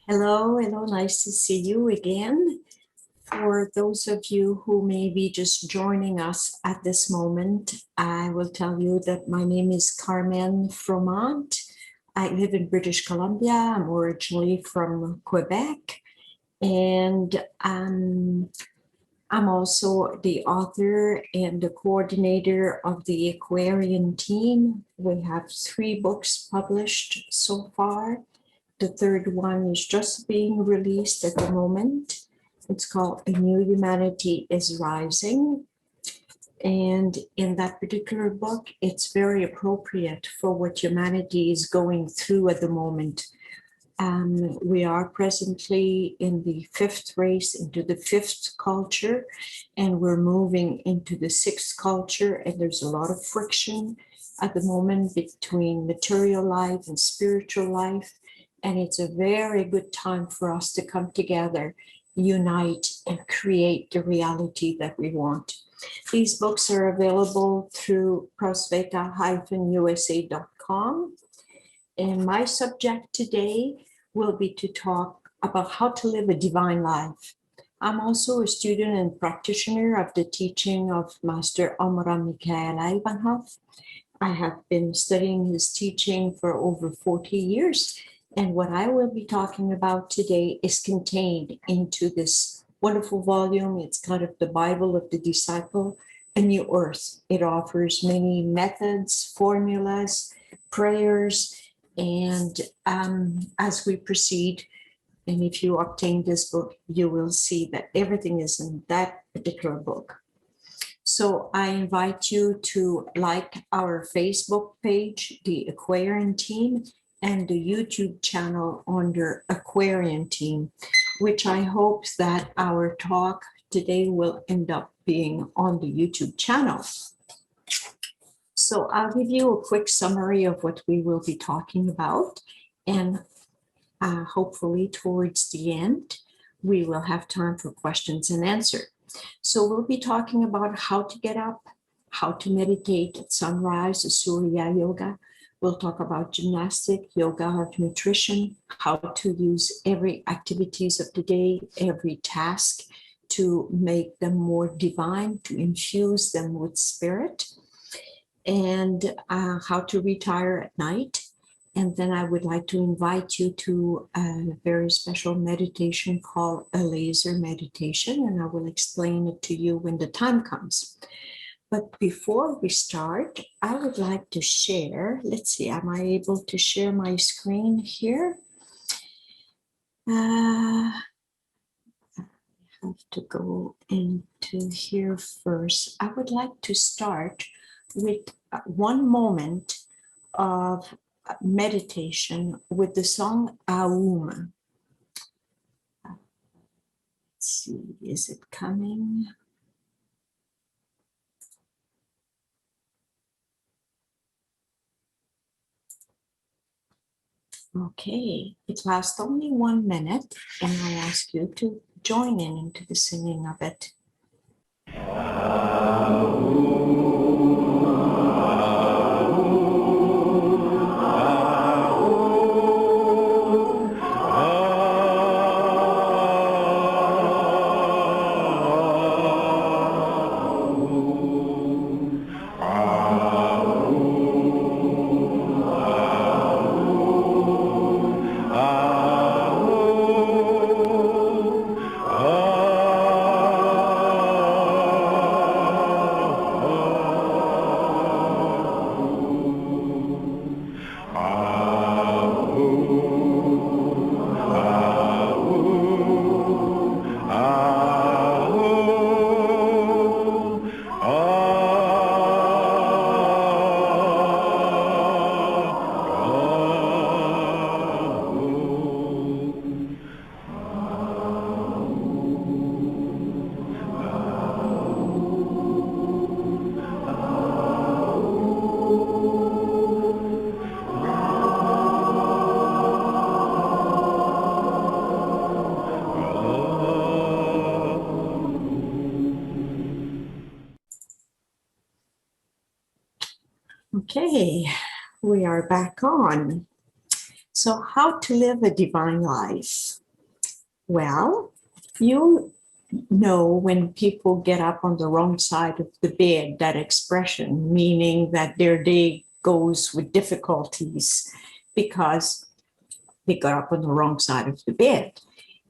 Hello, hello, nice to see you again. For those of you who may be just joining us at this moment, I will tell you that my name is Carmen Fromont. I live in British Columbia. I'm originally from Quebec, and I'm also the author and the coordinator of the Aquarian team. We have 3 books published so far. The third one is just being released at the moment. It's called A New Humanity is Rising. And in that particular book, it's very appropriate for what humanity is going through at the moment. We are presently in the 5th race into the 5th culture, and we're moving into the 6th culture, and there's a lot of friction at the moment between material life and spiritual life. And it's a very good time for us to come together, unite, and create the reality that we want. These books are available through prosveta-usa.com. And my subject today will be to talk about how to live a divine life. I'm also a student and practitioner of the teaching of Master Omraam Mikhaël Aïvanhov. I have been studying his teaching for over 40 years. And what I will be talking about today is contained into this wonderful volume. It's kind of the Bible of the disciple, A New Earth. It offers many methods, formulas, prayers, and as we proceed, and if you obtain this book, you will see that everything is in that particular book. So I invite you to like our Facebook page, the Aquarian Team, and the YouTube channel under Aquarian Team, which I hope that our talk today will end up being on the YouTube channel. So I'll give you a quick summary of what we will be talking about, and hopefully towards the end, we will have time for questions and answers. So we'll be talking about how to get up, how to meditate at sunrise, the Surya yoga. We'll talk about gymnastic, yoga of nutrition, how to use every activities of the day, every task to make them more divine, to infuse them with spirit, and how to retire at night. And then I would like to invite you to a very special meditation called a laser meditation, and I will explain it to you when the time comes. But before we start, I would like to share, let's see, am I able to share my screen here? I have to go into here first. I would like to start with one moment of meditation with the song Aum. Let's see, is it coming? Okay, it lasts only 1 minute, and I ask you to join in into the singing of it. Okay, we are back on. So how to live a divine life? Well, you know when people get up on the wrong side of the bed, that expression, meaning that their day goes with difficulties because they got up on the wrong side of the bed.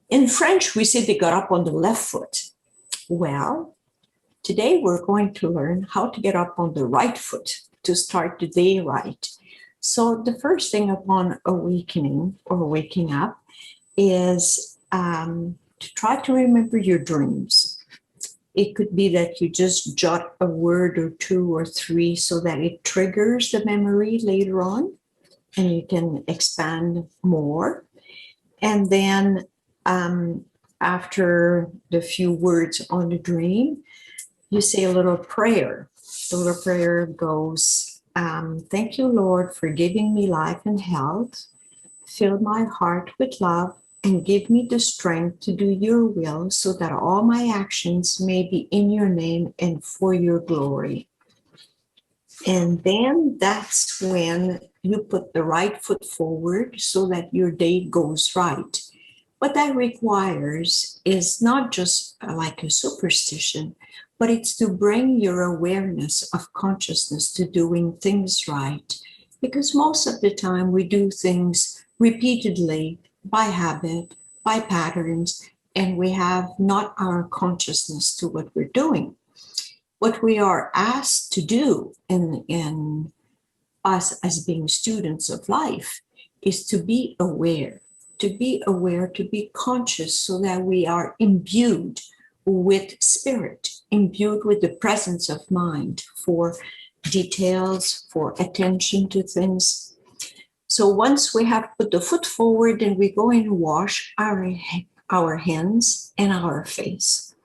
In French, we say they got up on the left foot. Well, today we're going to learn how to get up on the right foot to start the day right. So the first thing upon awakening or waking up is to try to remember your dreams. It could be that you just jot a word or two or three so that it triggers the memory later on and you can expand more. And then after the few words on the dream, you say a little prayer. The little prayer goes, thank you, Lord, for giving me life and health. Fill my heart with love and give me the strength to do your will so that all my actions may be in your name and for your glory. And then that's when you put the right foot forward so that your day goes right. What that requires is not just like a superstition, but it's to bring your awareness of consciousness to doing things right. Because most of the time we do things repeatedly by habit, by patterns, and we have not our consciousness to what we're doing. What we are asked to do in us as being students of life is to be aware, to be conscious so that we are imbued with spirit, imbued with the presence of mind for details, for attention to things. So once we have put the foot forward, then we go and wash our hands and our face.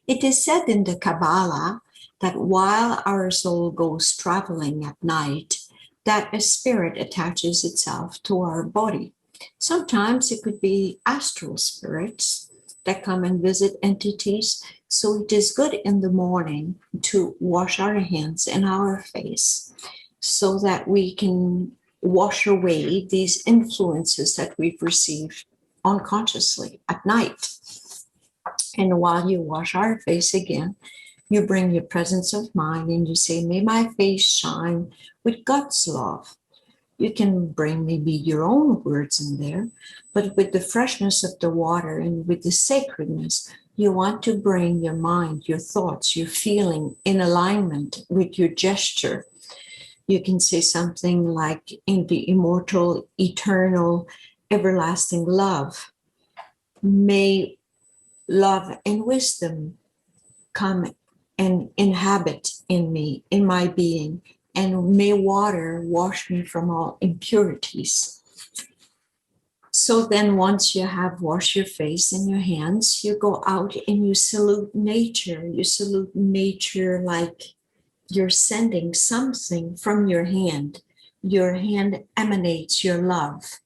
It is said in the Kabbalah that while our soul goes traveling at night, that a spirit attaches itself to our body. Sometimes it could be astral spirits that come and visit entities. So it is good in the morning to wash our hands and our face so that we can wash away these influences that we've received unconsciously at night. And while you wash our face again, you bring your presence of mind and you say, may my face shine with God's love. You can bring maybe your own words in there, but with the freshness of the water and with the sacredness, you want to bring your mind, your thoughts, your feeling in alignment with your gesture. You can say something like, in the immortal, eternal, everlasting love, may love and wisdom come and inhabit in me, in my being, and may water wash me from all impurities. So then once you have washed your face and your hands, you go out and you salute nature. You salute nature like you're sending something from your hand. Your hand emanates your love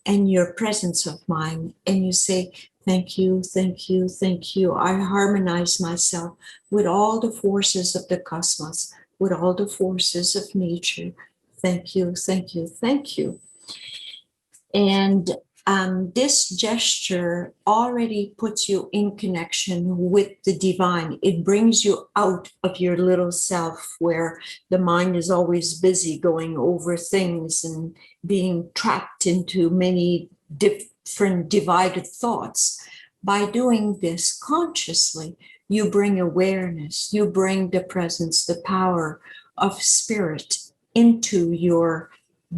and your presence of mind. And you say, thank you, thank you, thank you. I harmonize myself with all the forces of the cosmos, with all the forces of nature. Thank you, thank you, thank you. And this gesture already puts you in connection with the divine. It brings you out of your little self where the mind is always busy going over things and being trapped into many different divided thoughts. By doing this consciously, you bring awareness, you bring the presence, the power of spirit into your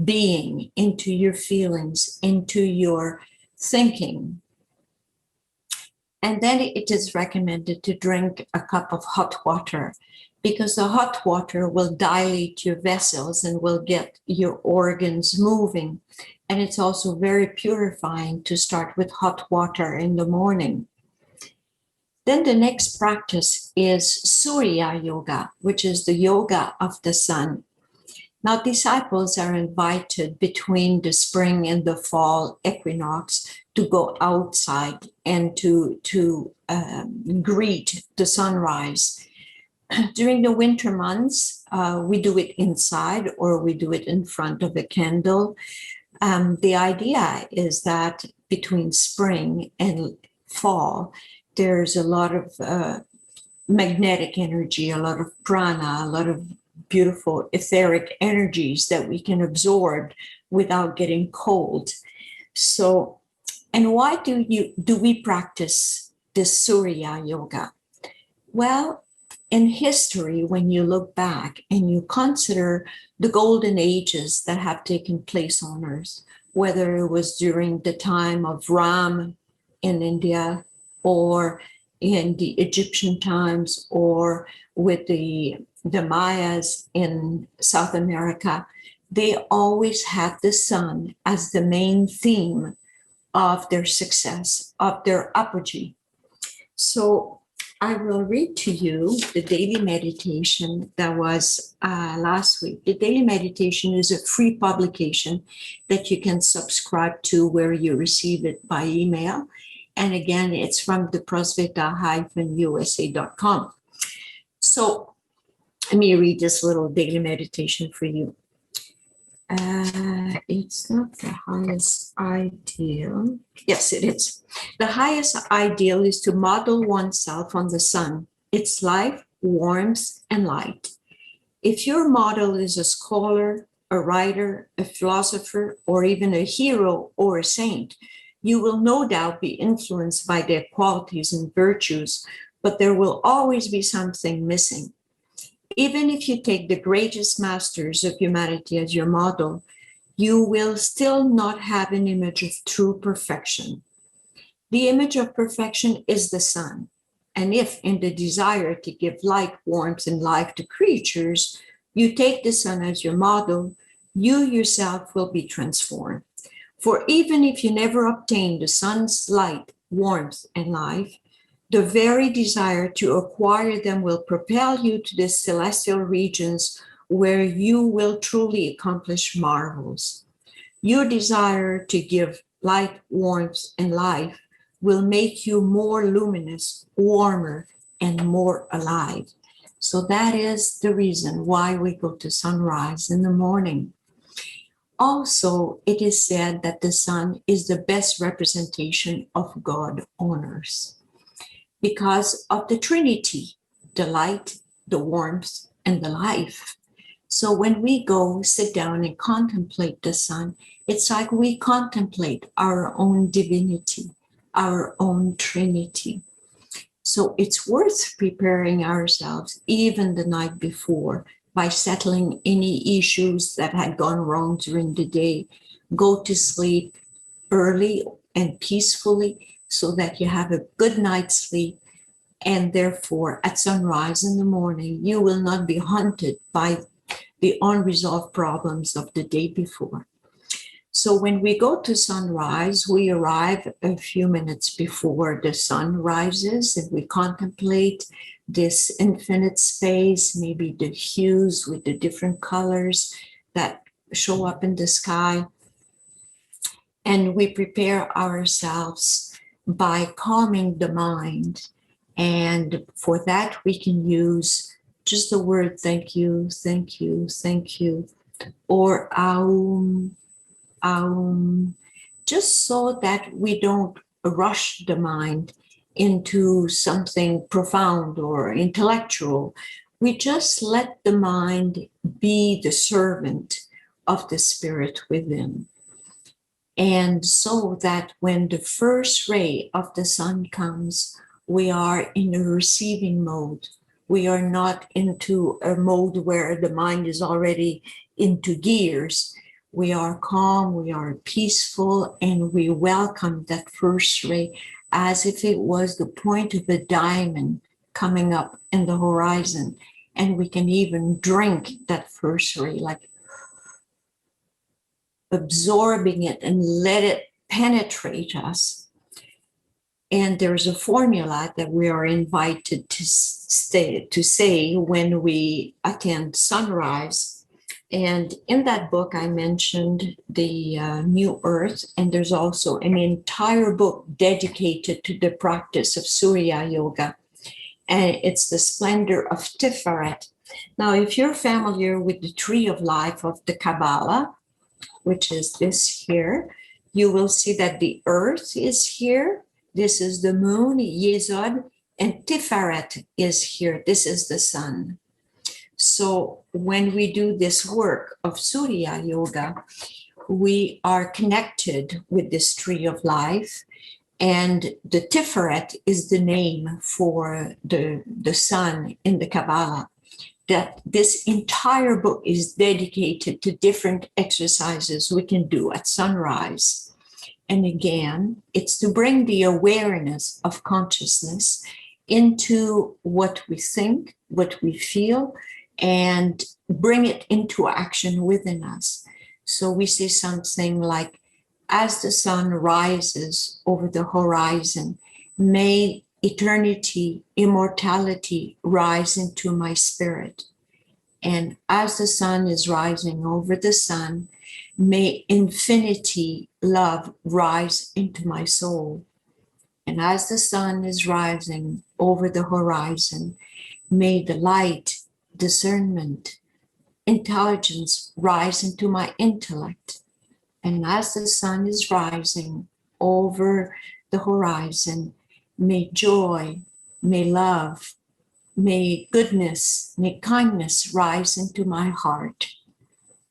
being, into your feelings, into your thinking. And then it is recommended to drink a cup of hot water because the hot water will dilate your vessels and will get your organs moving. And it's also very purifying to start with hot water in the morning. Then the next practice is Surya yoga, which is the yoga of the sun. Now, disciples are invited between the spring and the fall equinox to go outside and to greet the sunrise. During the winter months, we do it inside or we do it in front of a candle. The idea is that between spring and fall, there's a lot of magnetic energy, a lot of prana, a lot of beautiful etheric energies that we can absorb without getting cold. So, and why do we practice this Surya yoga? Well, in history, when you look back and you consider the golden ages that have taken place on Earth, whether it was during the time of Ram in India or in the Egyptian times or with the Mayas in South America, they always had the sun as the main theme of their success, of their apogee. So I will read to you the daily meditation that was last week. The daily meditation is a free publication that you can subscribe to where you receive it by email. And again, it's from the prosveta-usa.com. So let me read this little daily meditation for you. It's not the highest ideal. Yes, it is. The highest ideal is to model oneself on the sun, its life, warmth, and light. If your model is a scholar, a writer, a philosopher, or even a hero or a saint, you will no doubt be influenced by their qualities and virtues, but there will always be something missing. Even if you take the greatest masters of humanity as your model, you will still not have an image of true perfection. The image of perfection is the sun. And if in the desire to give light, warmth, and life to creatures, you take the sun as your model, you yourself will be transformed. For even if you never obtain the sun's light, warmth, and life, the very desire to acquire them will propel you to the celestial regions where you will truly accomplish marvels. Your desire to give light, warmth, and life will make you more luminous, warmer, and more alive. So that is the reason why we go to sunrise in the morning. Also, it is said that the sun is the best representation of God on earth, because of the Trinity, the light, the warmth, and the life. So when we go sit down and contemplate the sun, it's like we contemplate our own divinity, our own Trinity. So it's worth preparing ourselves even the night before by settling any issues that had gone wrong during the day. Go to sleep early and peacefully so that you have a good night's sleep. And therefore, at sunrise in the morning, you will not be haunted by the unresolved problems of the day before. So when we go to sunrise, we arrive a few minutes before the sun rises and we contemplate this infinite space, maybe the hues with the different colors that show up in the sky. And we prepare ourselves by calming the mind. And for that, we can use just the word thank you, thank you, thank you, or aum, just so that we don't rush the mind into something profound or intellectual. We just let the mind be the servant of the spirit within. And so that when the first ray of the sun comes, we are in a receiving mode. We are not into a mode where the mind is already into gears. We are calm, we are peaceful, and we welcome that first ray as if it was the point of a diamond coming up in the horizon. And we can even drink that first ray, like absorbing it and let it penetrate us. And there's a formula that we are invited to say when we attend sunrise. And in that book, I mentioned the New Earth, and there's also an entire book dedicated to the practice of Surya Yoga. And it's the splendor of Tiferet. Now, if you're familiar with the tree of life of the Kabbalah, which is this here, you will see that the earth is here. This is the moon, Yesod, and Tiferet is here. This is the sun. So when we do this work of Surya Yoga, we are connected with this tree of life. And the Tiferet is the name for the sun in the Kabbalah. That this entire book is dedicated to different exercises we can do at sunrise. And again, it's to bring the awareness of consciousness into what we think, what we feel, and bring it into action within us. So we say something like, as the sun rises over the horizon, may eternity, immortality rise into my spirit. And as the sun is rising over the sun, may infinity, love rise into my soul. And as the sun is rising over the horizon, may the light, discernment, intelligence rise into my intellect. And as the sun is rising over the horizon, may joy, may love, may goodness, may kindness rise into my heart.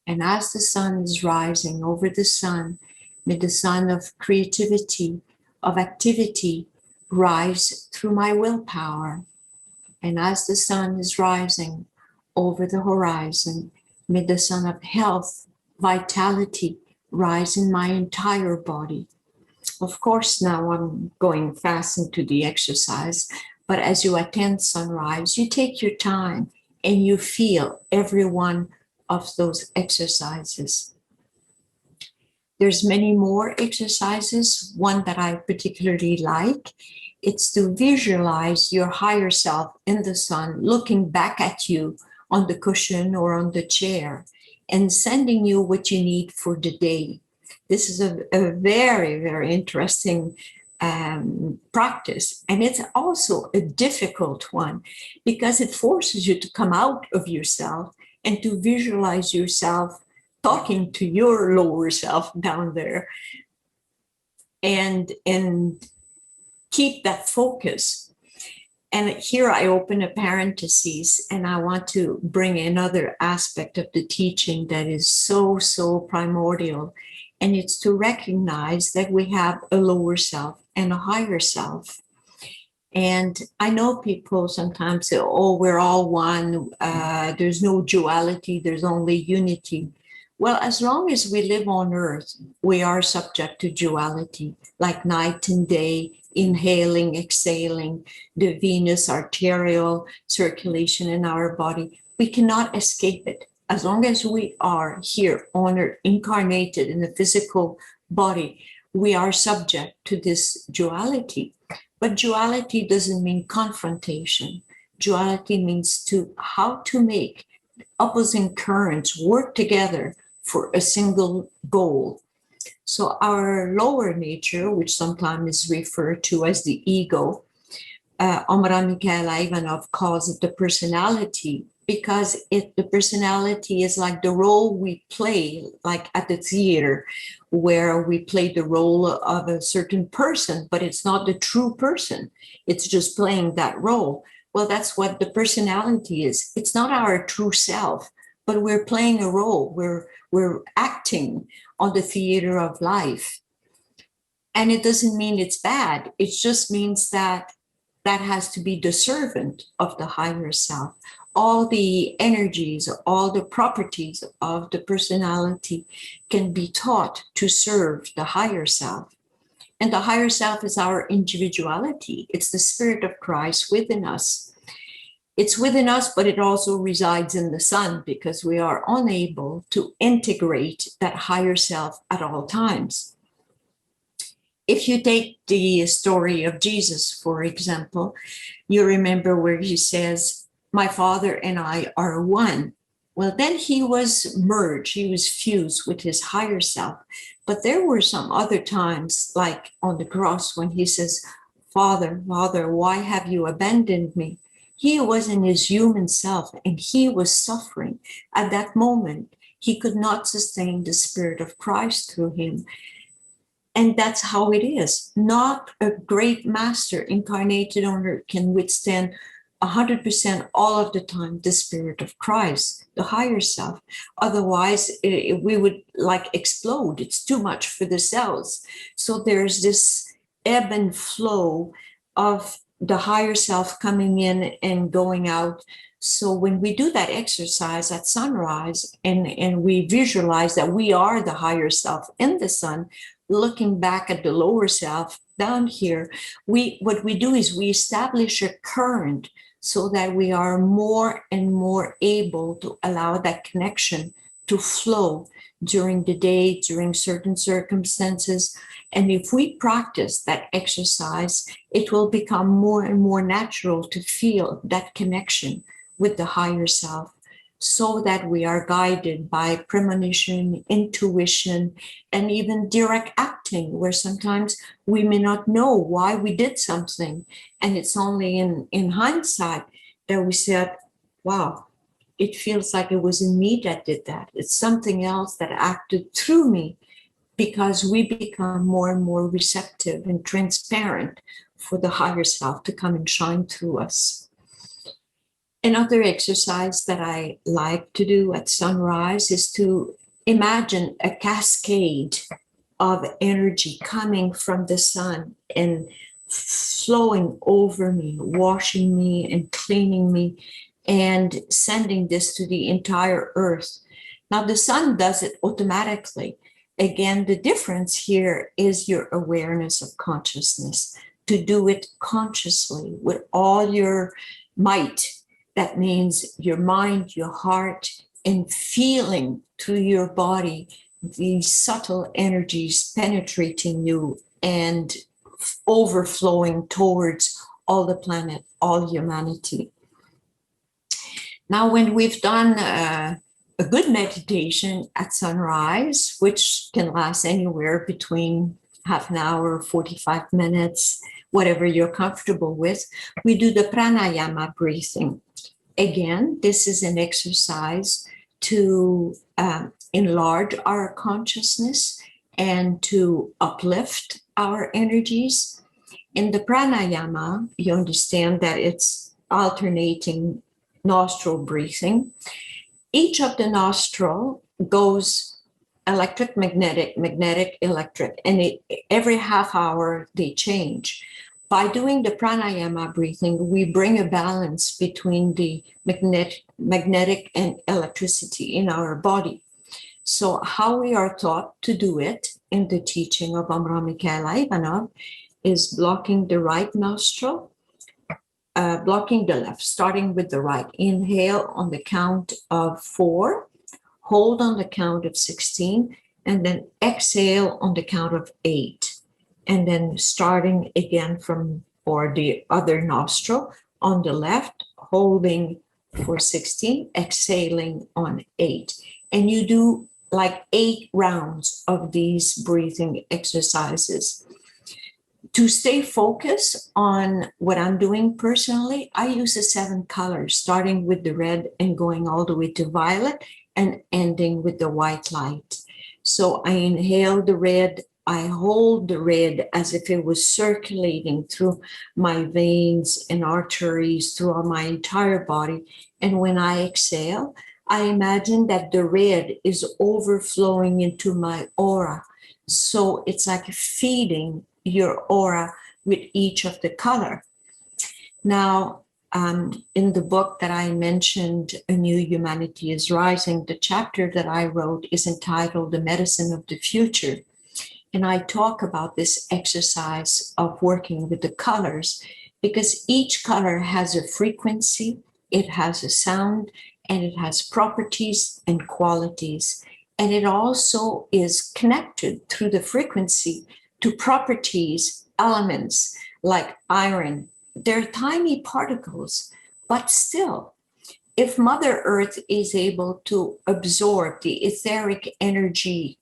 And as the sun is rising over the sun, may the sun of creativity, of activity rise through my willpower. And as the sun is rising over the horizon, may the sun of health, vitality rise in my entire body. Of course, now I'm going fast into the exercise, but as you attend sunrise, you take your time and you feel every one of those exercises. There's many more exercises. One that I particularly like, it's to visualize your higher self in the sun, looking back at you on the cushion or on the chair and sending you what you need for the day. This is a very, very interesting practice. And it's also a difficult one because it forces you to come out of yourself and to visualize yourself talking to your lower self down there and keep that focus. And here I open a parenthesis and I want to bring another aspect of the teaching that is so, so primordial. And it's to recognize that we have a lower self and a higher self. And I know people sometimes say, oh, we're all one. There's no duality. There's only unity. Well, as long as we live on earth, we are subject to duality, like night and day, inhaling, exhaling, the venous arterial circulation in our body. We cannot escape it. As long as we are here on earth, incarnated in a physical body, we are subject to this duality. But duality doesn't mean confrontation. Duality means how to make opposing currents work together for a single goal. So our lower nature, which sometimes is referred to as the ego, Omraam Mikhaël Aïvanhov calls it the personality, because the personality is like the role we play, like at the theater, where we play the role of a certain person, but it's not the true person. It's just playing that role. Well, that's what the personality is. It's not our true self, but we're playing a role. We're acting on the theater of life. And it doesn't mean it's bad. It just means that has to be the servant of the higher self. All the energies, all the properties of the personality can be taught to serve the higher self. And the higher self is our individuality. It's the Spirit of Christ within us. It's within us, but it also resides in the sun because we are unable to integrate that higher self at all times. If you take the story of Jesus, for example, you remember where he says, my Father and I are one. Well, then he was merged, he was fused with his higher self. But there were some other times, like on the cross, when he says, Father, Father, why have you abandoned me? He was in his human self and he was suffering. At that moment, he could not sustain the Spirit of Christ through him. And that's how it is. Not a great master incarnated on earth can withstand 100% all of the time the Spirit of Christ, the higher self. Otherwise, we would like explode. It's too much for the cells. So there's this ebb and flow of the higher self coming in and going out. So when we do that exercise at sunrise and we visualize that we are the higher self in the sun, looking back at the lower self down here, what we do is we establish a current so that we are more and more able to allow that connection to flow during the day, during certain circumstances. And if we practice that exercise, it will become more and more natural to feel that connection with the higher self, so that we are guided by premonition, intuition, and even direct acting, where sometimes we may not know why we did something. And it's only in hindsight that we said, wow, it feels like it wasn't me that did that. It's something else that acted through me, because we become more and more receptive and transparent for the higher self to come and shine through us. Another exercise that I like to do at sunrise is to imagine a cascade of energy coming from the sun and flowing over me, washing me and cleaning me, and sending this to the entire earth. Now, the sun does it automatically. Again, the difference here is your awareness of consciousness, to do it consciously with all your might. That means your mind, your heart, and feeling through your body these subtle energies penetrating you and overflowing towards all the planet, all humanity. Now, when we've done a good meditation at sunrise, which can last anywhere between half an hour, 45 minutes, whatever you're comfortable with, we do the pranayama breathing. Again, this is an exercise to enlarge our consciousness and to uplift our energies. In the pranayama, you understand that it's alternating nostril breathing. Each of the nostril goes electric, magnetic, magnetic, electric, and every half hour they change. By doing the pranayama breathing, we bring a balance between the magnetic and electricity in our body. So how we are taught to do it in the teaching of Omraam Mikhaël Aïvanhov is blocking the right nostril, blocking the left, starting with the right. Inhale on the count of 4, hold on the count of 16, and then exhale on the count of 8. And then starting again or the other nostril on the left, holding for 16, exhaling on 8. And you do like 8 rounds of these breathing exercises. To stay focused on what I'm doing personally, I use the 7 colors, starting with the red and going all the way to violet and ending with the white light. So I inhale the red, I hold the red as if it was circulating through my veins and arteries throughout my entire body. And when I exhale, I imagine that the red is overflowing into my aura. So it's like feeding your aura with each of the color. Now, in the book that I mentioned, A New Humanity is Rising, the chapter that I wrote is entitled The Medicine of the Future. And I talk about this exercise of working with the colors because each color has a frequency, it has a sound, and it has properties and qualities. And it also is connected through the frequency to properties, elements like iron. They're tiny particles, but still, if Mother Earth is able to absorb the etheric energy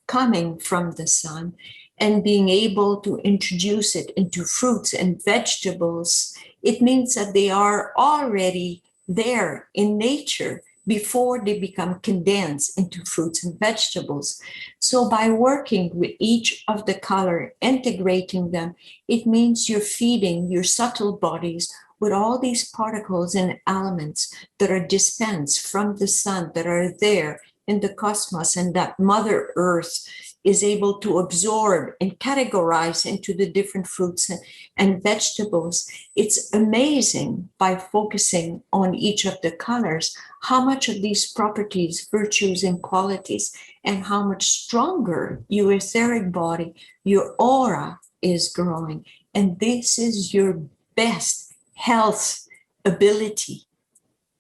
coming from the sun and being able to introduce it into fruits and vegetables, it means that they are already there in nature before they become condensed into fruits and vegetables. So by working with each of the color, integrating them, it means you're feeding your subtle bodies with all these particles and elements that are dispensed from the sun, that are there in the cosmos, and that Mother Earth is able to absorb and categorize into the different fruits and vegetables. It's amazing by focusing on each of the colors, how much of these properties, virtues, and qualities, and how much stronger your etheric body, your aura is growing. And this is your best health ability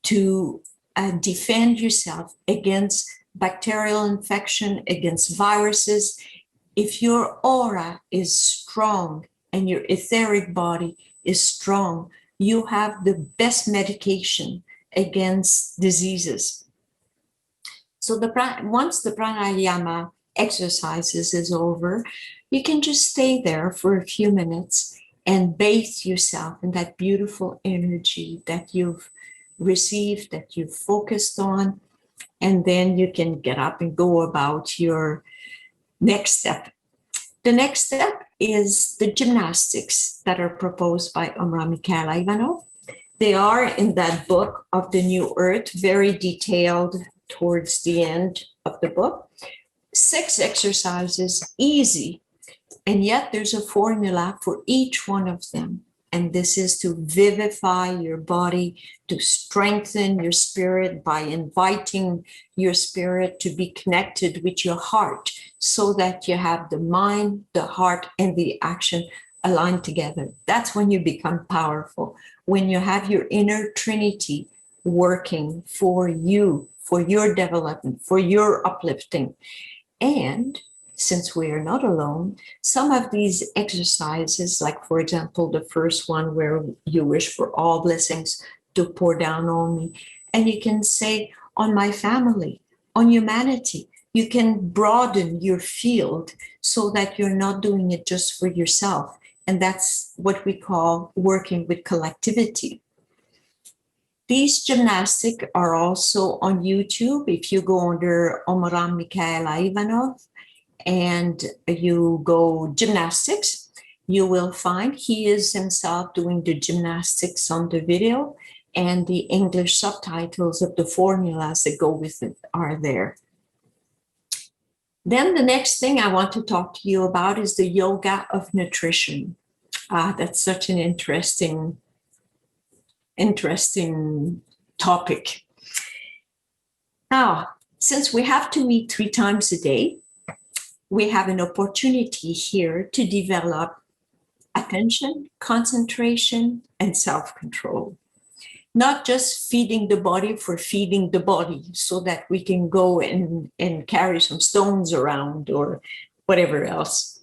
to defend yourself against bacterial infection, against viruses. If your aura is strong and your etheric body is strong, you have the best medication against diseases. So once the pranayama exercises is over, you can just stay there for a few minutes and bathe yourself in that beautiful energy that you've received, that you've focused on, and then you can get up and go about your next step. The next step is the gymnastics that are proposed by Omraam Mikhaël Aïvanhov. They are in that book of the New Earth, very detailed towards the end of the book. 6 exercises, easy, and yet there's a formula for each one of them. And this is to vivify your body, to strengthen your spirit by inviting your spirit to be connected with your heart so that you have the mind, the heart, and the action aligned together. That's when you become powerful, when you have your inner trinity working for you, for your development, for your uplifting. And since we are not alone, some of these exercises, like for example, the first one where you wish for all blessings to pour down on me, and you can say on my family, on humanity, you can broaden your field so that you're not doing it just for yourself. And that's what we call working with collectivity. These gymnastics are also on YouTube. If you go under Omraam Mikhaël Aïvanhov, and you go gymnastics, you will find he is himself doing the gymnastics on the video, and the English subtitles of the formulas that go with it are there. Then the next thing I want to talk to you about is the yoga of nutrition. That's such an interesting topic. Now, since we have to eat 3 times a day, we have an opportunity here to develop attention, concentration, and self-control. Not just feeding the body for feeding the body so that we can go and carry some stones around or whatever else,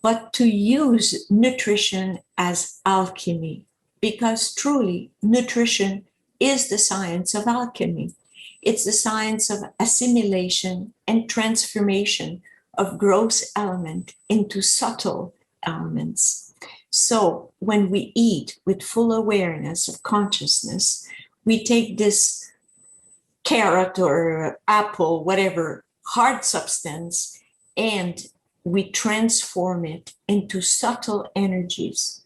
but to use nutrition as alchemy, because truly nutrition is the science of alchemy. It's the science of assimilation and transformation of gross element into subtle elements. So when we eat with full awareness of consciousness, we take this carrot or apple, whatever, hard substance, and we transform it into subtle energies.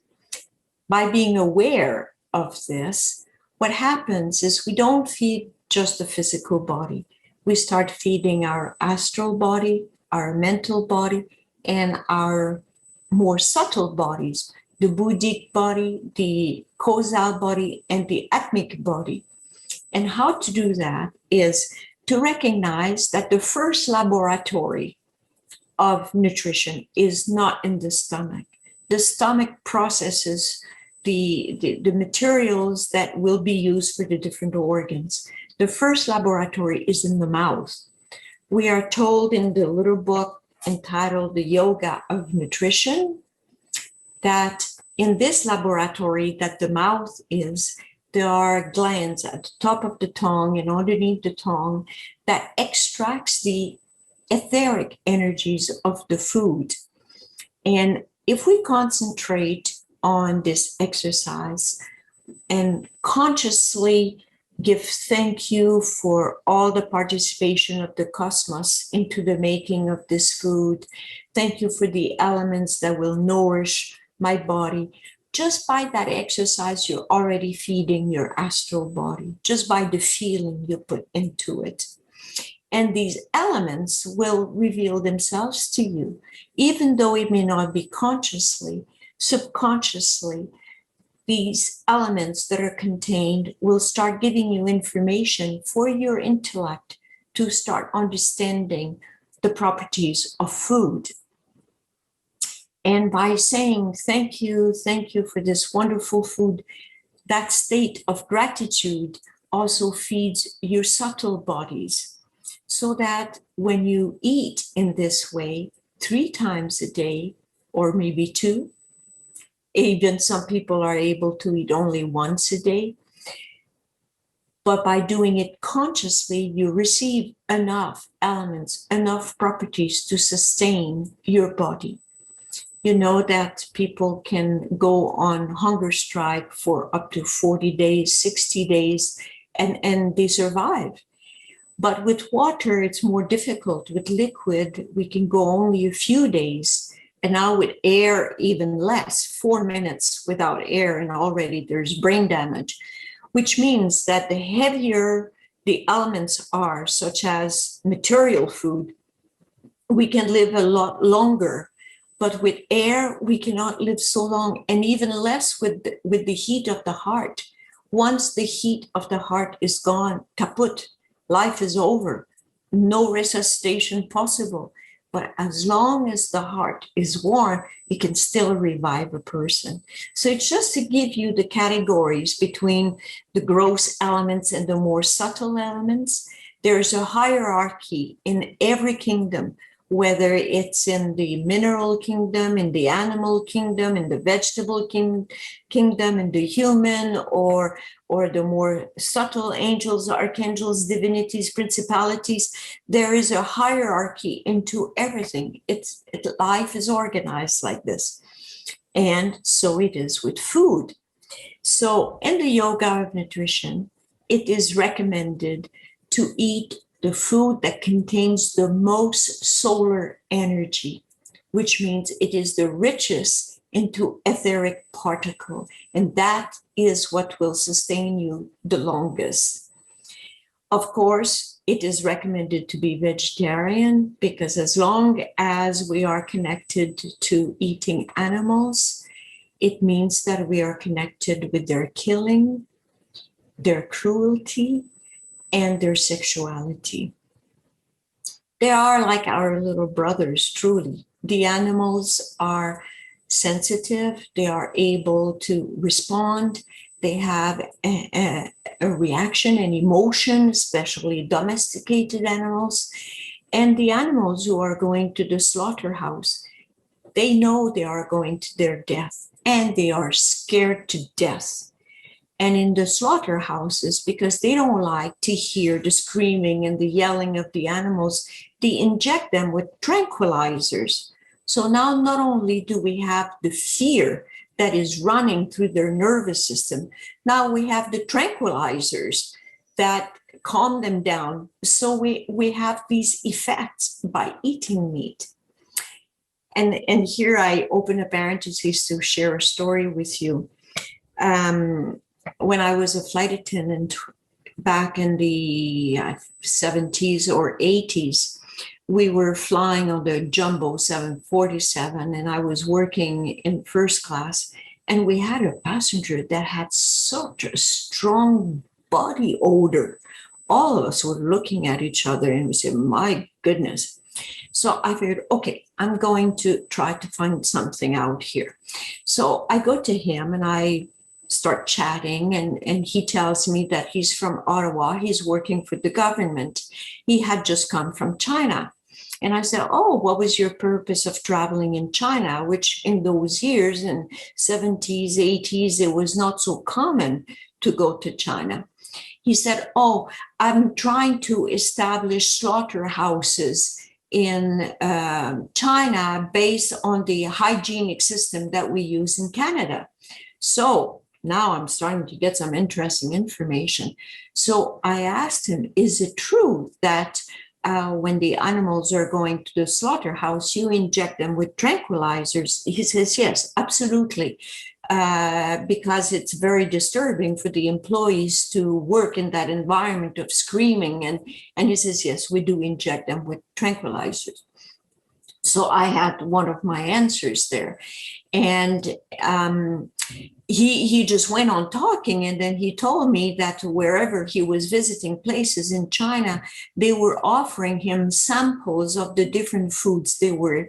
By being aware of this, what happens is we don't feed just the physical body. We start feeding our astral body, our mental body, and our more subtle bodies, the Buddhic body, the causal body, and the atmic body. And how to do that is to recognize that the first laboratory of nutrition is not in the stomach. The stomach processes the materials that will be used for the different organs. The first laboratory is in the mouth. We are told in the little book entitled The Yoga of Nutrition that in this laboratory that the mouth is, there are glands at the top of the tongue and underneath the tongue that extracts the etheric energies of the food. And if we concentrate on this exercise and consciously give thank you for all the participation of the cosmos into the making of this food. Thank you for the elements that will nourish my body. Just by that exercise, you're already feeding your astral body, just by the feeling you put into it. And these elements will reveal themselves to you, even though it may not be consciously, subconsciously. These elements that are contained will start giving you information for your intellect to start understanding the properties of food. And by saying thank you for this wonderful food, that state of gratitude also feeds your subtle bodies, so that when you eat in this way 3 times a day, or maybe 2, even some people are able to eat only once a day, but by doing it consciously, you receive enough elements, enough properties to sustain your body. You know that people can go on hunger strike for up to 40 days, 60 days, and they survive. But with water, it's more difficult. With liquid, we can go only a few days. And now with air, even less, 4 minutes without air, and already there's brain damage, which means that the heavier the elements are, such as material food, we can live a lot longer. But with air, we cannot live so long, and even less with the heat of the heart. Once the heat of the heart is gone, kaput, life is over, no resuscitation possible. But as long as the heart is warm, it can still revive a person. So it's just to give you the categories between the gross elements and the more subtle elements. There's a hierarchy in every kingdom, whether it's in the mineral kingdom, in the animal kingdom, in the vegetable kingdom, in the human, or the more subtle angels, archangels, divinities, principalities. There is a hierarchy into everything. Life is organized like this. And so it is with food. So in the yoga of nutrition, it is recommended to eat the food that contains the most solar energy, which means it is the richest into etheric particle, and that is what will sustain you the longest. Of course, it is recommended to be vegetarian, because as long as we are connected to eating animals, it means that we are connected with their killing, their cruelty, and their sexuality. They are like our little brothers, truly. The animals are sensitive. They are able to respond. They have a reaction and emotion, especially domesticated animals. And the animals who are going to the slaughterhouse, they know they are going to their death, and they are scared to death. And in the slaughterhouses, because they don't like to hear the screaming and the yelling of the animals, they inject them with tranquilizers. So now not only do we have the fear that is running through their nervous system, now we have the tranquilizers that calm them down. So we have these effects by eating meat. And here I open a parenthesis to share a story with you. When I was a flight attendant back in the 70s or 80s, we were flying on the jumbo 747, and I was working in first class, and we had a passenger that had such a strong body odor. All of us were looking at each other and we said, my goodness. So I figured, okay, I'm going to try to find something out here. So I go to him and I start chatting, and he tells me that he's from Ottawa. He's working for the government. He had just come from China. And I said, oh, what was your purpose of traveling in China? Which in those years, in 70s, 80s, it was not so common to go to China. He said, oh, I'm trying to establish slaughterhouses in China based on the hygienic system that we use in Canada. So now I'm starting to get some interesting information. So I asked him, is it true that when the animals are going to the slaughterhouse, you inject them with tranquilizers? He says, yes, absolutely. Because it's very disturbing for the employees to work in that environment of screaming. And he says, yes, we do inject them with tranquilizers. So I had one of my answers there. And he just went on talking, and then he told me that wherever he was visiting places in China, they were offering him samples of the different foods they were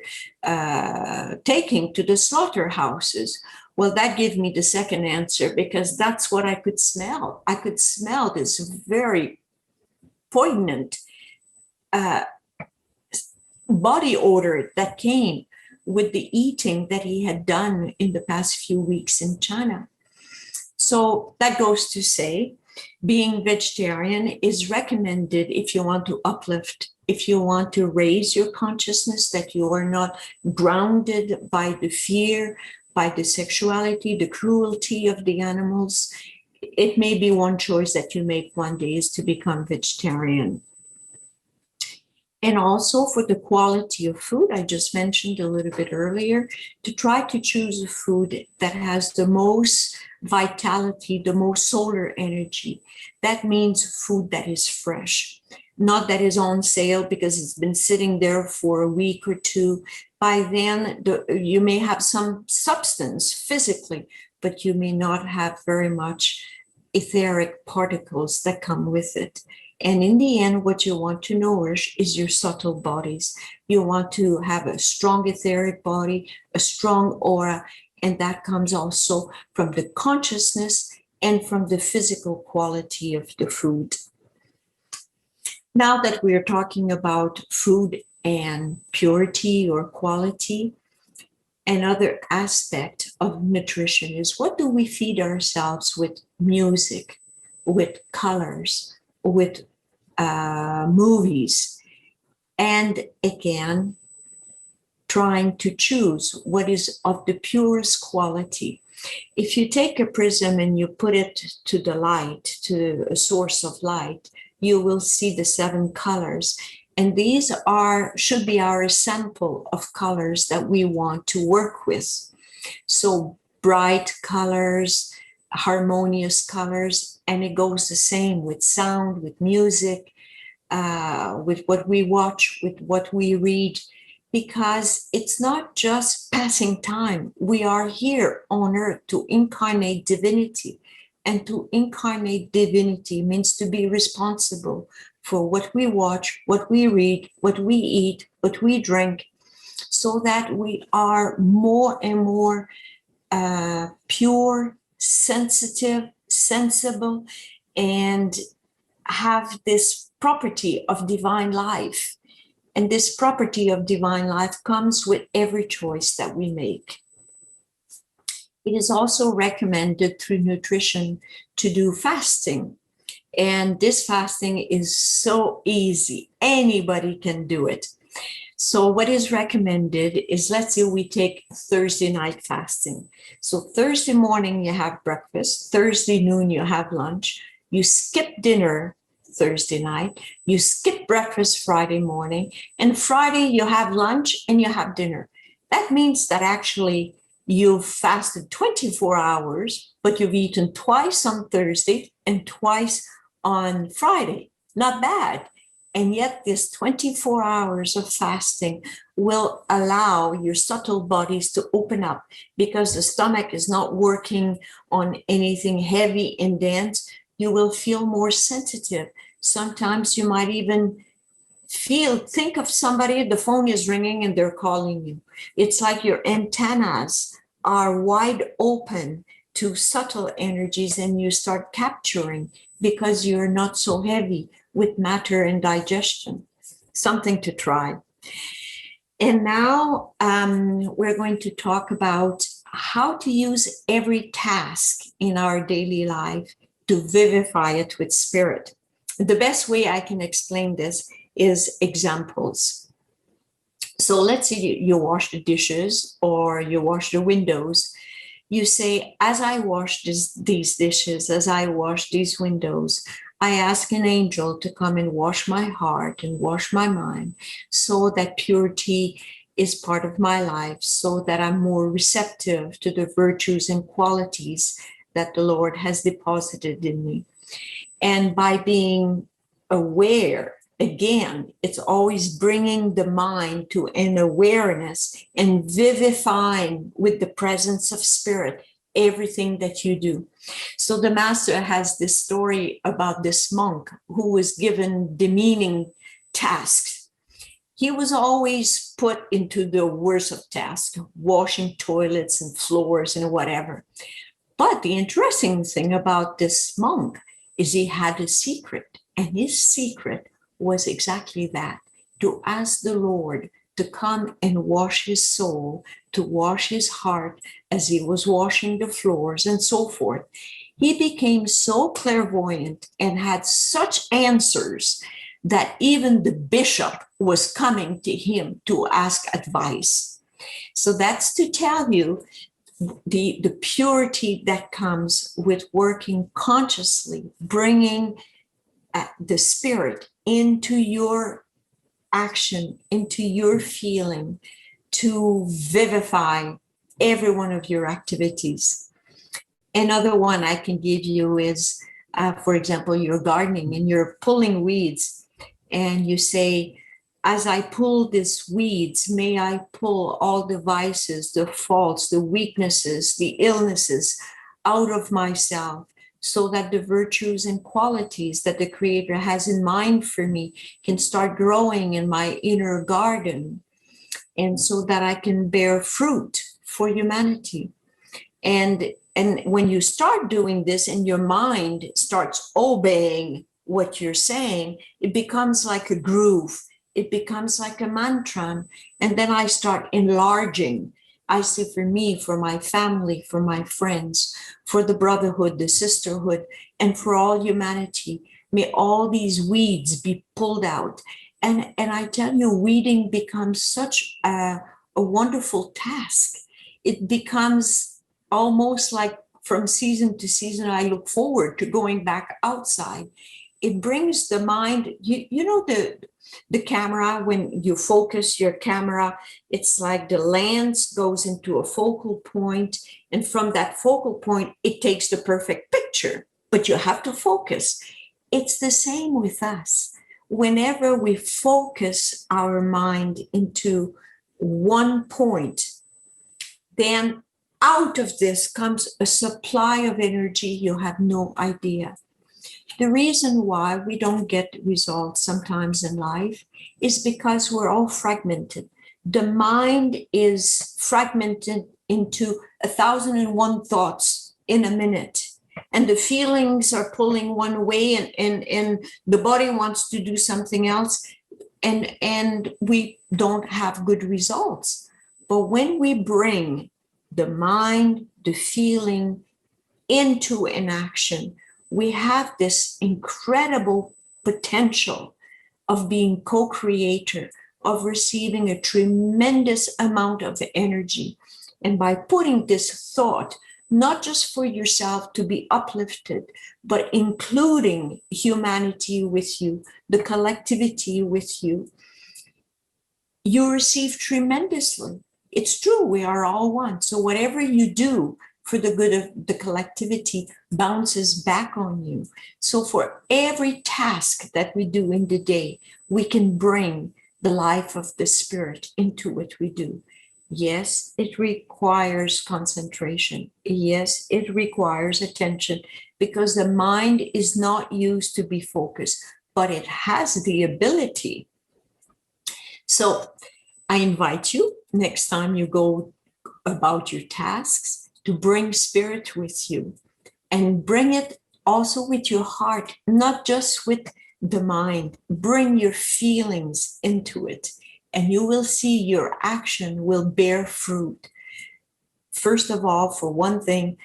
taking to the slaughterhouses. Well, that gave me the second answer, because that's what I could smell. I could smell this very poignant body odor that came with the eating that he had done in the past few weeks in China. So that goes to say, being vegetarian is recommended if you want to uplift, if you want to raise your consciousness, that you are not grounded by the fear, by the sexuality, the cruelty of the animals. It may be one choice that you make one day, is to become vegetarian. And also for the quality of food, I just mentioned a little bit earlier, to try to choose a food that has the most vitality, the most solar energy. That means food that is fresh, not that is on sale because it's been sitting there for a week or two. By then, you may have some substance physically, but you may not have very much etheric particles that come with it. And in the end, what you want to nourish is your subtle bodies. You want to have a strong etheric body, a strong aura, and that comes also from the consciousness and from the physical quality of the food. Now that we are talking about food and purity or quality, another aspect of nutrition is, what do we feed ourselves with? Music, with colors, with movies, and again, trying to choose what is of the purest quality. If you take a prism and you put it to the light, to a source of light, you will see the 7 colors. And these should be our sample of colors that we want to work with. So bright colors, harmonious colors, and it goes the same with sound, with music, with what we watch, with what we read, because it's not just passing time. We are here on earth to incarnate divinity, and to incarnate divinity means to be responsible for what we watch, what we read, what we eat, what we drink, so that we are more and more pure, sensitive, sensible, and have this property of divine life. And this property of divine life comes with every choice that we make. It is also recommended through nutrition to do fasting. And this fasting is so easy. Anybody can do it. So what is recommended is, let's say we take Thursday night fasting. So Thursday morning, you have breakfast. Thursday noon, you have lunch. You skip dinner Thursday night. You skip breakfast Friday morning. And Friday, you have lunch and you have dinner. That means that actually you've fasted 24 hours, but you've eaten twice on Thursday and twice on Friday. Not bad. And yet this 24 hours of fasting will allow your subtle bodies to open up, because the stomach is not working on anything heavy and dense. You will feel more sensitive. Sometimes you might even think of somebody, the phone is ringing and they're calling you. It's like your antennas are wide open to subtle energies, and you start capturing because you're not so heavy with matter and digestion. Something to try. And now we're going to talk about how to use every task in our daily life to vivify it with spirit. The best way I can explain this is examples. So let's say you wash the dishes or you wash the windows. You say, as I wash these dishes, as I wash these windows, I ask an angel to come and wash my heart and wash my mind so that purity is part of my life, so that I'm more receptive to the virtues and qualities that the Lord has deposited in me. And by being aware, again, it's always bringing the mind to an awareness and vivifying with the presence of spirit everything that you do. So the master has this story about this monk who was given demeaning tasks. He was always put into the worst of tasks, washing toilets and floors and whatever. But the interesting thing about this monk is he had a secret, and his secret was exactly that, to ask the Lord to come and wash his soul, to wash his heart as he was washing the floors and so forth. He became so clairvoyant and had such answers that even the bishop was coming to him to ask advice. So that's to tell you the purity that comes with working consciously, bringing the spirit into your action, into your feeling, to vivify every one of your activities. Another one I can give you is, for example, you're gardening and you're pulling weeds, and you say, as I pull these weeds, may I pull all the vices, the faults, the weaknesses, the illnesses out of myself, so that the virtues and qualities that the Creator has in mind for me can start growing in my inner garden, and so that I can bear fruit for humanity. And when you start doing this and your mind starts obeying what you're saying, it becomes like a groove. It becomes like a mantra. And then I start enlarging. I say, for me, for my family, for my friends, for the brotherhood, the sisterhood, and for all humanity, may all these weeds be pulled out. And I tell you, weeding becomes such a wonderful task. It becomes almost like from season to season, I look forward to going back outside. It brings the mind, you know, the camera, when you focus your camera, it's like the lens goes into a focal point, and from that focal point, it takes the perfect picture, but you have to focus. It's the same with us. Whenever we focus our mind into one point, then out of this comes a supply of energy you have no idea. The reason why we don't get results sometimes in life is because we're all fragmented. The mind is fragmented into 1,001 thoughts in a minute, and the feelings are pulling one way, and the body wants to do something else, and we don't have good results. But when we bring the mind, the feeling into an action, we have this incredible potential of being co-creator, of receiving a tremendous amount of energy. And by putting this thought, not just for yourself to be uplifted, but including humanity with you, the collectivity with you, you receive tremendously. It's true, we are all one. So whatever you do for the good of the collectivity bounces back on you. So for every task that we do in the day, we can bring the life of the spirit into what we do. Yes, it requires concentration. Yes, it requires attention, because the mind is not used to be focused, but it has the ability. So I invite you, next time you go about your tasks, to bring spirit with you, and bring it also with your heart, not just with the mind. Bring your feelings into it, and you will see your action will bear fruit. First of all, for one thing,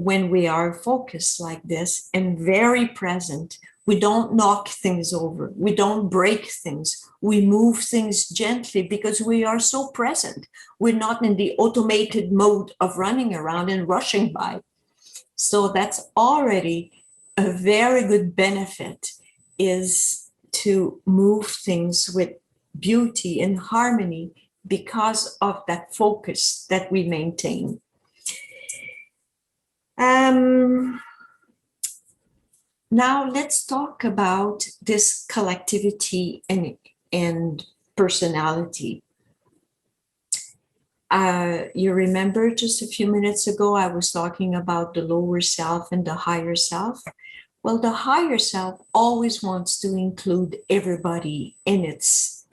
when we are focused like this and very present, we don't knock things over. We don't break things. We move things gently because we are so present. We're not in the automated mode of running around and rushing by. So that's already a very good benefit, is to move things with beauty and harmony because of that focus that we maintain. Now let's talk about this collectivity and personality. You remember just a few minutes ago, I was talking about the lower self and the higher self. Well, the higher self always wants to include everybody in its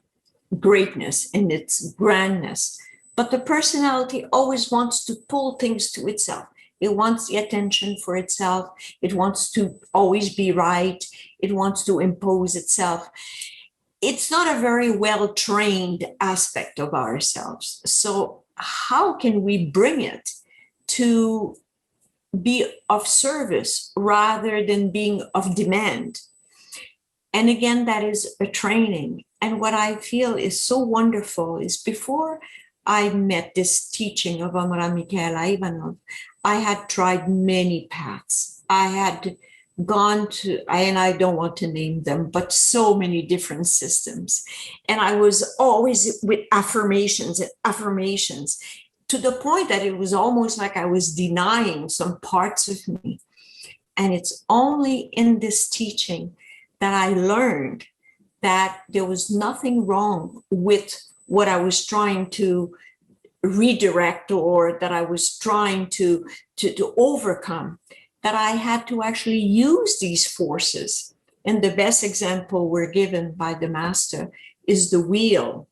greatness, in its grandness. But the personality always wants to pull things to itself. It wants the attention for itself. It wants to always be right. It wants to impose itself. It's not a very well-trained aspect of ourselves. So how can we bring it to be of service rather than being of demand? And again, that is a training. And what I feel is so wonderful is before I met this teaching of Omraam Mikhaël Aïvanhov, I had tried many paths. I had gone to, and I don't want to name them, but so many different systems. And I was always with affirmations and affirmations, to the point that it was almost like I was denying some parts of me. And it's only in this teaching that I learned that there was nothing wrong with what I was trying to redirect or that I was trying to overcome, that I had to actually use these forces. And the best example we're given by the master is the wheel.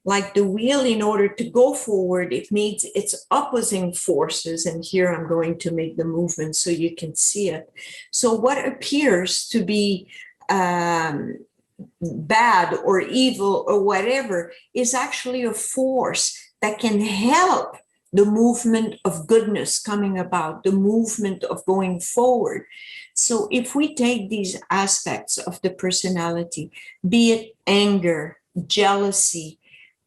Like the wheel, in order to go forward, it needs its opposing forces. And here I'm going to make the movement so you can see it. So what appears to be bad or evil or whatever is actually a force that can help the movement of goodness coming about, the movement of going forward. So if we take these aspects of the personality, be it anger, jealousy,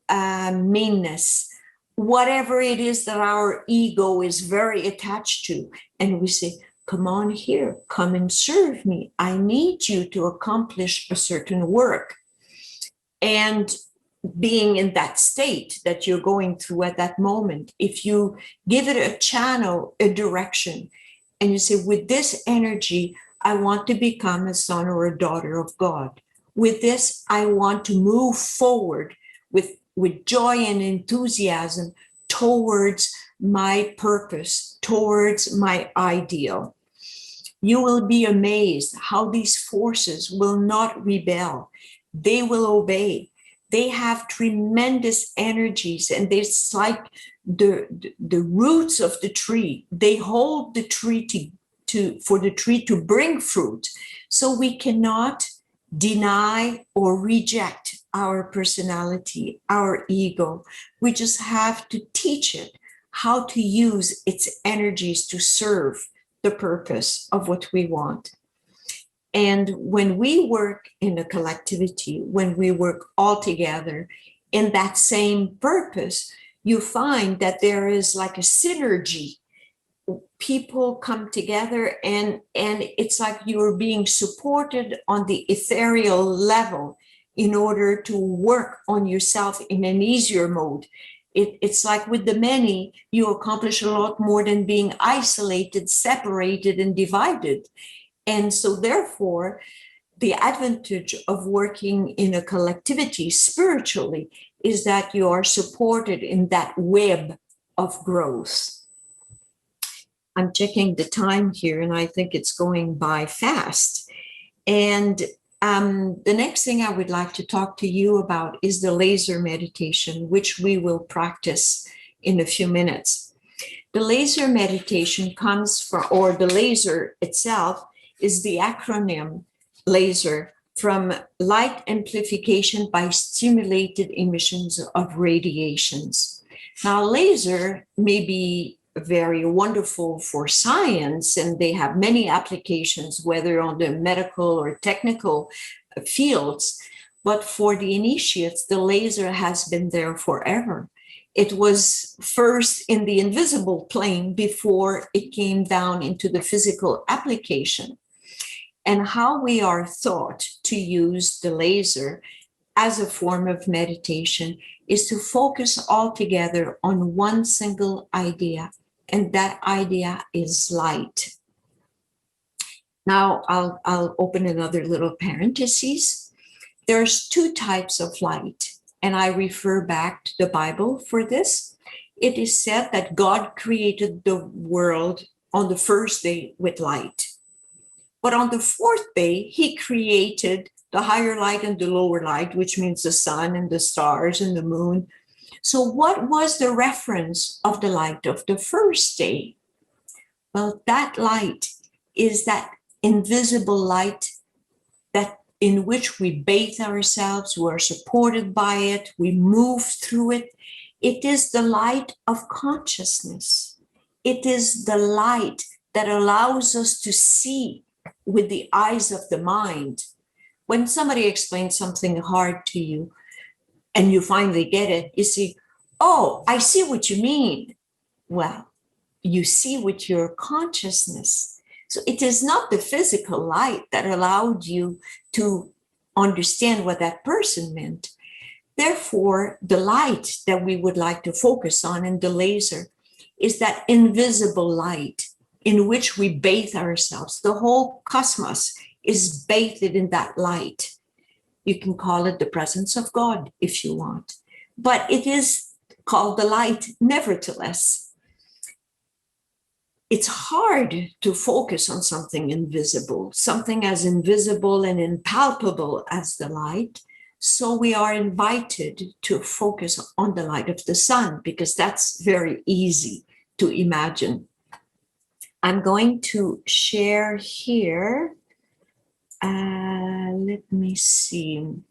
meanness, whatever it is that our ego is very attached to, and we say, come on here, come and serve me. I need you to accomplish a certain work. And being in that state that you're going through at that moment, if you give it a channel, a direction, and you say, with this energy, I want to become a son or a daughter of God. With this, I want to move forward with joy and enthusiasm towards my purpose, towards my ideal. You will be amazed how these forces will not rebel. They will obey. They have tremendous energies, and it's like the roots of the tree. They hold the tree for the tree to bring fruit. So we cannot deny or reject our personality, our ego. We just have to teach it how to use its energies to serve the purpose of what we want. And when we work in a collectivity, when we work all together in that same purpose, you find that there is like a synergy. People come together and it's like you're being supported on the ethereal level in order to work on yourself in an easier mode. It's like with the many, you accomplish a lot more than being isolated, separated, and divided. And so therefore, the advantage of working in a collectivity spiritually is that you are supported in that web of growth. I'm checking the time here, and I think it's going by fast. And the next thing I would like to talk to you about is the laser meditation, which we will practice in a few minutes. The laser meditation comes from, or the laser itself is the acronym laser, from light amplification by stimulated emissions of radiations. Now, laser may be very wonderful for science, and they have many applications, whether on the medical or technical fields. But for the initiates, the laser has been there forever. It was first in the invisible plane before it came down into the physical application. And how we are taught to use the laser as a form of meditation is to focus altogether on one single idea, and that idea is light. Now I'll open another little parenthesis. There's two types of light, and I refer back to the Bible for this. It is said that God created the world on the first day with light. But on the fourth day, he created the higher light and the lower light, which means the sun and the stars and the moon. So what was the reference of the light of the first day? Well, that light is that invisible light that in which we bathe ourselves, we are supported by it, we move through it. It is the light of consciousness. It is the light that allows us to see with the eyes of the mind. When somebody explains something hard to you and you finally get it, you see, oh, I see what you mean. Well, you see with your consciousness. So it is not the physical light that allowed you to understand what that person meant. Therefore, the light that we would like to focus on in the laser is that invisible light in which we bathe ourselves. The whole cosmos is bathed in that light. You can call it the presence of God if you want, but it is called the light nevertheless. It's hard to focus on something invisible, something as invisible and impalpable as the light. So we are invited to focus on the light of the sun, because that's very easy to imagine. I'm going to share here. Let me see.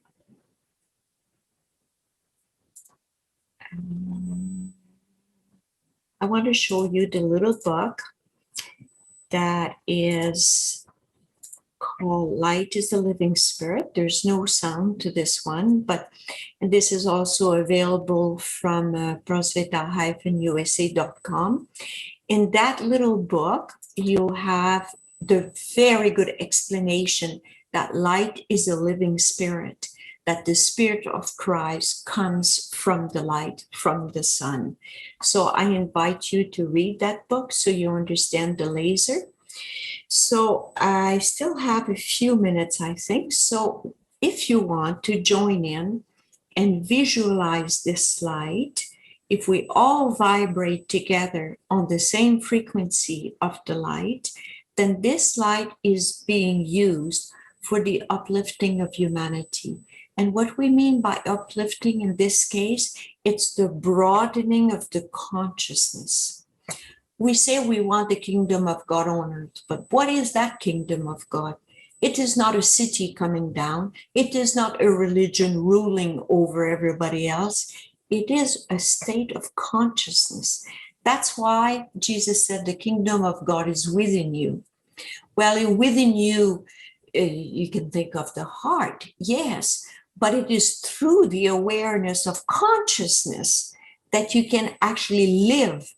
I want to show you the little book that is called Light is the Living Spirit. There's no sound to this one, but and this is also available from prosveta-usa.com. In that little book, you have the very good explanation that light is a living spirit, that the spirit of Christ comes from the light, from the sun. So I invite you to read that book so you understand the laser. So I still have a few minutes, I think. So if you want to join in and visualize this light, if we all vibrate together on the same frequency of the light, then this light is being used for the uplifting of humanity. And what we mean by uplifting in this case, it's the broadening of the consciousness. We say we want the kingdom of God on earth, but what is that kingdom of God? It is not a city coming down. It is not a religion ruling over everybody else. It is a state of consciousness. That's why Jesus said the kingdom of God is within you. Well, within you, you can think of the heart, yes, but it is through the awareness of consciousness that you can actually live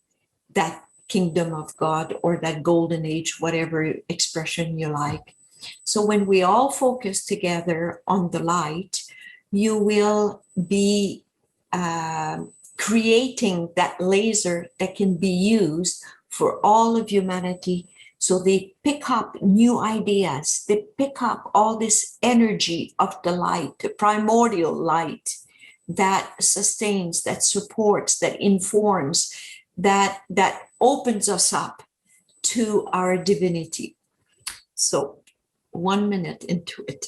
that kingdom of God or that golden age, whatever expression you like. So when we all focus together on the light, you will be creating that laser that can be used for all of humanity. So they pick up new ideas, they pick up all this energy of the light, the primordial light that sustains, that supports, that informs, that opens us up to our divinity. So 1 minute into it.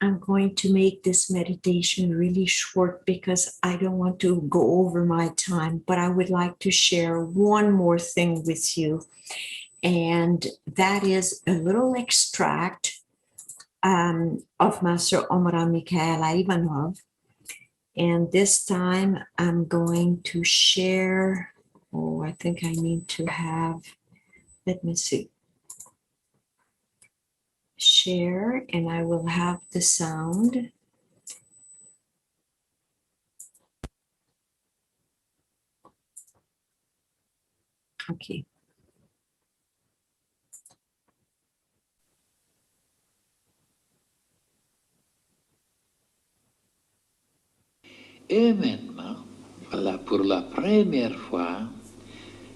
I'm going to make this meditation really short because I don't want to go over my time, but I would like to share one more thing with you. And that is a little extract of Master Omraam Mikhaël Aïvanhov. And this time I'm going to share, I think I need to have, let me see. Share, and I will have the sound. Okay. Et maintenant, voilà, pour la première fois,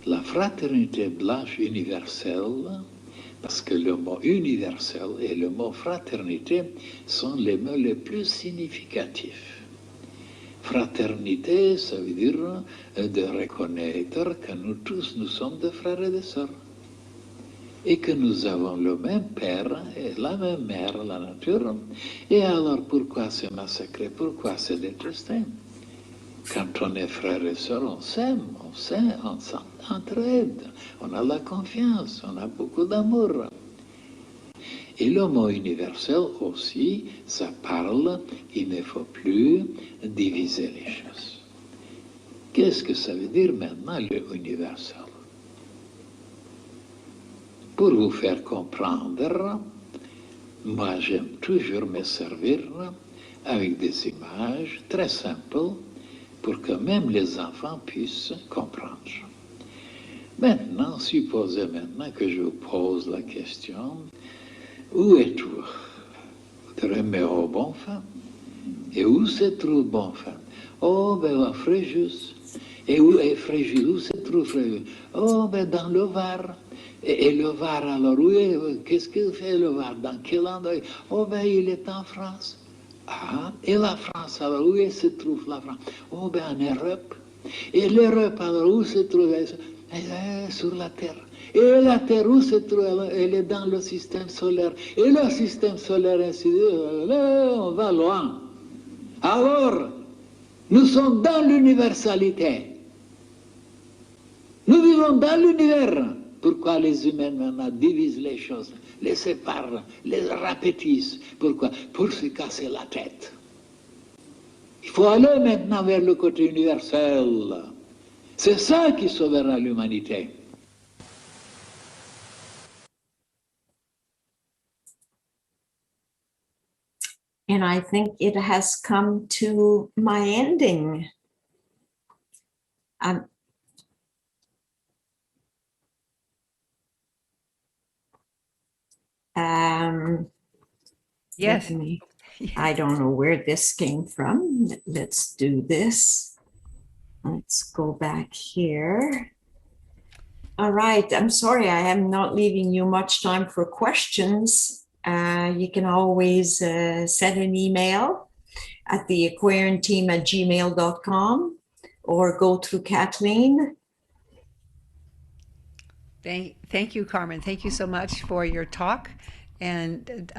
la fraternité blanche universelle, parce que le mot universel et le mot fraternité sont les mots les plus significatifs. Fraternité, ça veut dire de reconnaître que nous tous, nous sommes des frères et des sœurs. Et que nous avons le même père et la même mère, la nature. Et alors, pourquoi se massacrer? Pourquoi se détester? Quand on est frère et sœur, on s'aime, on s'entraide, on a la confiance, on a beaucoup d'amour. Et le mot universel aussi, ça parle, il ne faut plus diviser les choses. Qu'est-ce que ça veut dire maintenant, le universel? Pour vous faire comprendre, moi j'aime toujours me servir avec des images très simples pour que même les enfants puissent comprendre. Maintenant, supposez maintenant que je vous pose la question, où es-tu? Vous direz, oh bon femme. Et où se trouve bon femme? Oh, ben à Fréjus. Et où est Fréjus? Où se trouve Fréjus? Oh, ben dans le Var. Et le Var, alors, qu'est-ce qu'il fait le Var? Dans quel endroit? Oh, ben il est en France. Ah, et la France, alors, où se trouve la France? Oh, ben en Europe. Et l'Europe, alors, où se trouve? Elle est sur la Terre. Et la Terre, où se trouve? Elle est dans le système solaire. Et le système solaire, ainsi de suite, on va loin. Alors, nous sommes dans l'universalité. Nous vivons dans l'univers. Pourquoi les humains maintenant divisent les choses, les séparent, les rapétissent? Pourquoi? Pour se casser la tête. Il faut aller maintenant vers le côté universel. C'est ça qui sauvera l'humanité. And I think it has come to my ending. Yes. I don't know where this came from. Let's do this. Let's go back here. All right. I'm sorry, I am not leaving you much time for questions. You can always send an email at theaquarianteam@gmail.com or go through Kathleen. Thank you, Carmen. Thank you so much for your talk. And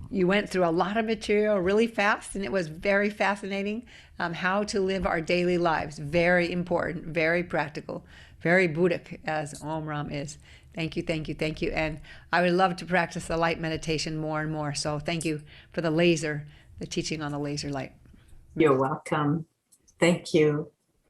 you went through a lot of material really fast, and it was very fascinating. How to live our daily lives. Very important, very practical, very Buddhic, as Omraam is. Thank you, thank you, thank you. And I would love to practice the light meditation more and more. So thank you for the teaching on the laser light. You're welcome. Thank you.